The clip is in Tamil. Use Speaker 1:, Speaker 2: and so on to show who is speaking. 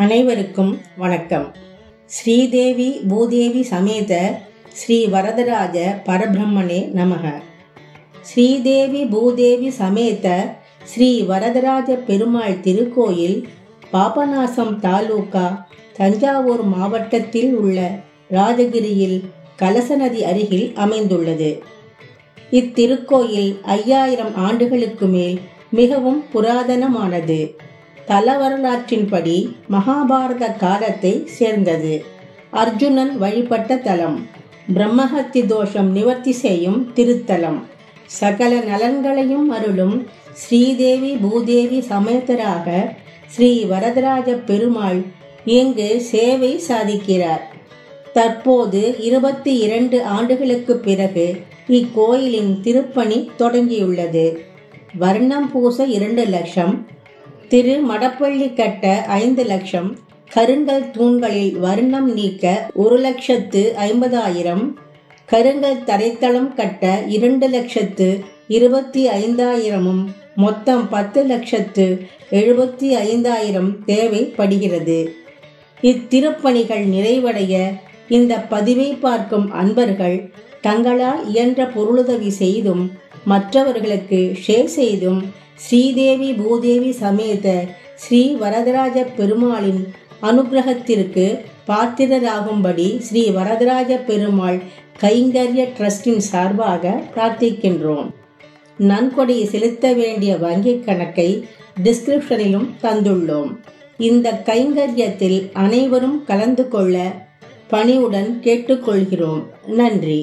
Speaker 1: அனைவருக்கும் வணக்கம். ஸ்ரீதேவி பூதேவி சமேத ஸ்ரீ வரதராஜ பரபிரம்மனே நமக. ஸ்ரீதேவி பூதேவி சமேத ஸ்ரீ வரதராஜ பெருமாள் திருக்கோயில் பாபநாசம் தாலுகா, தஞ்சாவூர் மாவட்டத்தில் உள்ள ராஜகிரியில் கலச நதி அருகில் அமைந்துள்ளது. இத்திருக்கோயில் 5000 ஆண்டுகளுக்கு மேல் மிகவும் புராதனமானது. தல வரலாற்றின்படி மகாபாரத காலத்தை சேர்ந்தது. அர்ஜுனன் வழிபட்ட தலம், பிரம்மஹத்தி தோஷம் நிவர்த்தி செய்யும் திருத்தலம், சகல நலன்களையும் அருளும் ஸ்ரீதேவி பூதேவி சமேதராக ஸ்ரீ வரதராஜ பெருமாள் இங்கு சேவை சாதிக்கிறார். தற்போது 22 ஆண்டுகளுக்கு பிறகு இக்கோயிலின் திருப்பணி தொடங்கியுள்ளது. வர்ணம் பூச 2 லட்சம், திரு மடப்பள்ளி கட்ட 5 லட்சம், கருங்கல் தூண்களில் வர்ணம் நீக்க 1,50,000, கருங்கல் தரைத்தளம் கட்ட 2,25,000, மொத்தம் 10,75,000 தேவைப்படுகிறது. இத்திருப்பணிகள் நிறைவடைய இந்த பதிவை பார்க்கும் அன்பர்கள் தங்களால் இயன்ற பொருளுதவி செய்தும் மற்றவர்களுக்கு ஷேர் செய்தும் ஸ்ரீதேவி பூதேவி சமேத ஸ்ரீ வரதராஜ பெருமாளின் அனுகிரகத்திற்கு பாத்திரராகும்படி ஸ்ரீ வரதராஜ பெருமாள் கைங்கர்ய டிரஸ்டின் சார்பாக பிரார்த்திக்கின்றோம். நன்கொடை செலுத்த வேண்டிய வங்கிக் கணக்கை டிஸ்கிரிப்ஷனிலும் தந்துள்ளோம். இந்த கைங்கரியத்தில் அனைவரும் கலந்து கொள்ள பணிவுடன் கேட்டுக்கொள்கிறோம். நன்றி.